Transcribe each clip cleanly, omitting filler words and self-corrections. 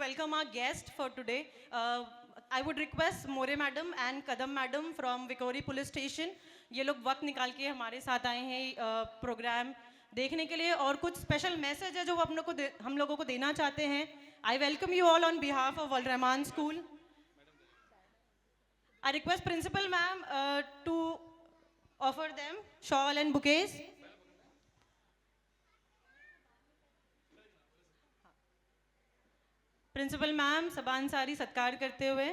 welcome our guest for today. I would request More madam and Kadam madam from Vikori Police Station. ये लोग वक्त निकाल के हमारे साथ आए हैं प्रोग्राम देखने के लिए और कुछ स्पेशल मैसेज है जो वो हम लोगों को देना चाहते हैं. I welcome you all on behalf of Al Rahman School. I request Principal ma'am to offer them shawl and bouquets. Principal ma'am सबान सारी सत्कार करते हुए.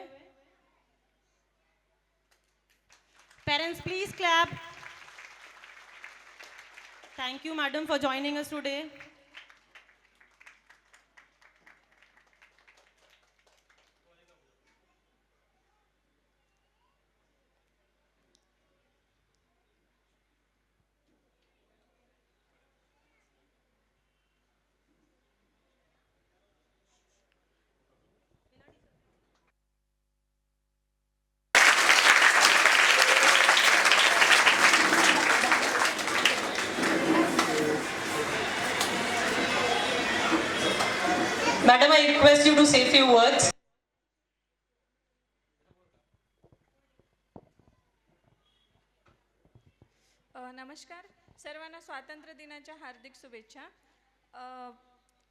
Parents please clap. Thank you madam for joining us today. Madam, I request you to say a few words. नमस्कार सर्वांना स्वातंत्र्य दिनाच्या हार्दिक शुभेच्छा.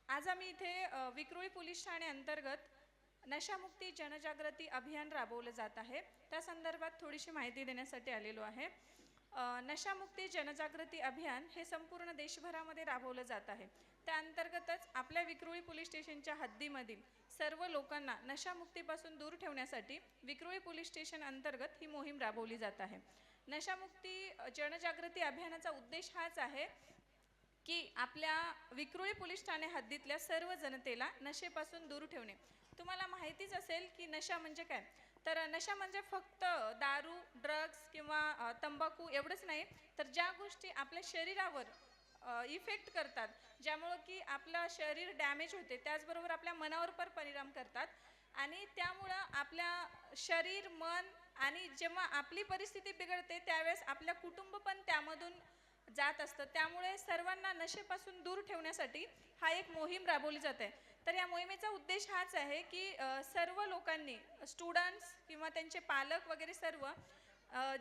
आज आम्ही इथे विक्रोळी पोलीस ठाणे अंतर्गत नशामुक्ती जनजागृती अभियान राबवलं जात आहे. त्या संदर्भात थोडीशी माहिती देण्यासाठी आलेलो आहे. नशामुक्ती जनजागृती अभियान हे संपूर्ण देशभरामध्ये राबवलं जात आहे. त्या अंतर्गतच आपल्या विक्रोळी पोलीस स्टेशनच्या हद्दीमधील सर्व लोकांना नशामुक्तीपासून दूर ठेवण्यासाठी विक्रोळी पोलीस स्टेशन अंतर्गत ही मोहीम राबवली जात आहे. नशामुक्ती जनजागृती अभियानाचा उद्देश हाच आहे की आपल्या विक्रोळी पोलीस ठाणे हद्दीतल्या सर्व जनतेला नशेपासून दूर ठेवणे. तुम्हाला माहितीच असेल की नशा म्हणजे काय. तर नशा म्हणजे फक्त दारू, ड्रग्स किंवा तंबाखू एवढंच नाही, तर ज्या गोष्टी आपल्या शरीरावर इफेक्ट करतात, ज्यामुळं की आपलं शरीर डॅमेज होते, त्याचबरोबर आपल्या मनावर पण परिणाम करतात आणि त्यामुळं आपल्या शरीर, मन आणि जेव्हा आपली परिस्थिती बिघडते त्यावेळेस आपल्या कुटुंब पण त्यामधून जात असतं. त्यामुळे सर्वांना नशेपासून दूर ठेवण्यासाठी हा एक मोहीम राबवली जाते. तर या मोहिमेचा उद्देश हाच आहे की सर्व लोकांनी, स्टुडंट्स किंवा त्यांचे पालक वगैरे सर्व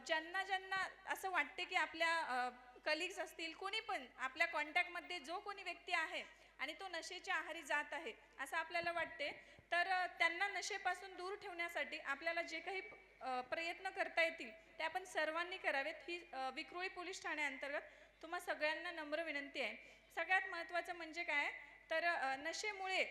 ज्यांना ज्यांना असं वाटते की आपल्या कलिग्स असतील, कोणी पण आपल्या कॉन्टॅक्टमध्ये जो कोणी व्यक्ती आहे आणि तो नशेच्या आहारी जात आहे असं आपल्याला वाटते, तर त्यांना नशेपासून दूर ठेवण्यासाठी आपल्याला जे काही प्रयत्न करता येतील ते आपण सर्वांनी करावेत. ही विक्रोळी पोलीस ठाणे अंतर्गत तुम्हा सगळ्यांना नम्र विनंती आहे. सगळ्यात महत्त्वाचं म्हणजे काय, तर नशेमुळे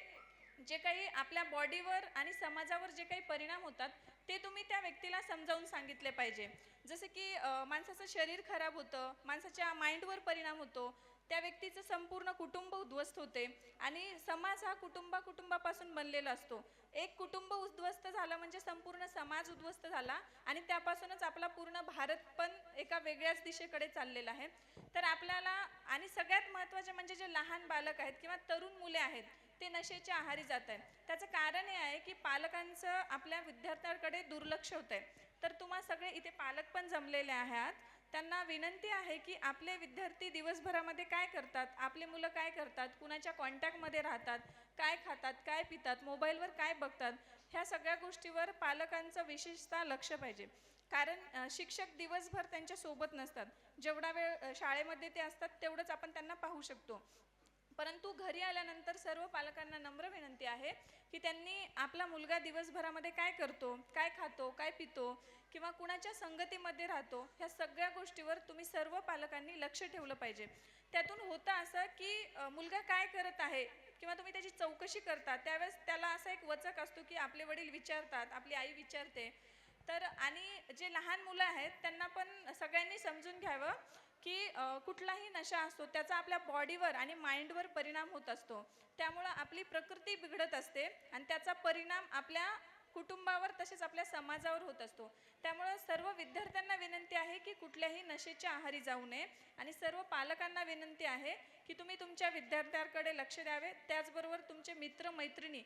जे काही आपल्या बॉडीवर आणि समाजावर जे काही परिणाम होतात ते तुम्ही त्या व्यक्तीला समजावून सांगितले पाहिजे. जसे की माणसाचं शरीर खराब होतं, माणसाच्या माइंडवर परिणाम होतो, त्या व्यक्तीचं संपूर्ण कुटुंब उद्ध्वस्त होते आणि समाज हा कुटुंबापासून बनलेला असतो. एक कुटुंब उद्ध्वस्त झालं म्हणजे संपूर्ण समाज उद्ध्वस्त झाला आणि त्यापासूनच आपला पूर्ण भारत पण एका वेगळ्याच दिशेकडे चाललेला आहे. तर आपल्याला, आणि सगळ्यात महत्त्वाचे म्हणजे जे लहान बालक आहेत किंवा तरुण मुले आहेत ते नशेच्या आहारी जात आहेत. त्याचं कारण हे आहे की पालकांचं आपल्या विद्यार्थ्यांकडे दुर्लक्ष होत आहे. तर तुम्हा सगळे इथे पालक पण जमलेले आहात, त्यांना विनंती आहे की आपले विद्यार्थी दिवसभरामध्ये काय करतात, आपले मुलं काय करतात, कुणाच्या कॉन्टॅक्टमध्ये राहतात, काय खातात, काय पितात, मोबाईलवर काय बघतात, ह्या सगळ्या गोष्टीवर पालकांचं विशेषतः लक्ष पाहिजे. कारण शिक्षक दिवसभर त्यांच्या सोबत नसतात. जेवढा वेळ शाळेमध्ये ते असतात तेवढंच आपण त्यांना पाहू शकतो. परंतु घरी आल्यानंतर सर्व पालकांना नम्र विनंती आहे की त्यांनी आपला मुलगा दिवसभरामध्ये काय करतो, काय खातो, काय पितो किंवा कुणाच्या संगतीमध्ये राहतो, ह्या सगळ्या गोष्टीवर तुम्ही सर्व पालकांनी लक्ष ठेवलं पाहिजे. त्यातून होतं असं की मुलगा काय करत आहे किंवा तुम्ही त्याची चौकशी करता त्यावेळेस त्याला असा एक वचक असतो की आपले वडील विचारतात, आपली आई विचारते. तर आणि जे लहान मुलं आहेत त्यांना पण सगळ्यांनी समजून घ्यावं की कुठलाही नशा असतो त्याचा आपल्या बॉडीवर आणि माइंडवर परिणाम होत असतो. त्यामुळं आपली प्रकृती बिघडत असते आणि त्याचा परिणाम आपल्या कुटुंबावर तसेच आपल्या समाजावर होत असतो. त्यामुळं सर्व विद्यार्थ्यांना विनंती आहे की कुठल्याही नशेच्या आहारी जाऊ नये आणि सर्व पालकांना विनंती आहे की तुम्ही तुमच्या विद्यार्थ्यांकडे लक्ष द्यावे. त्याचबरोबर तुमचे मित्र मैत्रिणी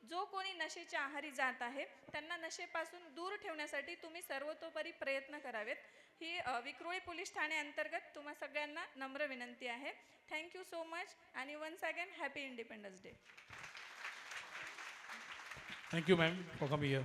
जो कोणी नशेच्या आहारी जात आहे त्यांना नशेपासून दूर ठेवण्यासाठी तुम्ही सर्वतोपरी प्रयत्न करावेत. ही विक्रोळी पोलीस ठाणे अंतर्गत तुम्हा सगळ्यांना नम्र विनंती आहे. थँक्यू सो मच आणि once again happy independence day. Thank you, ma'am, for coming here.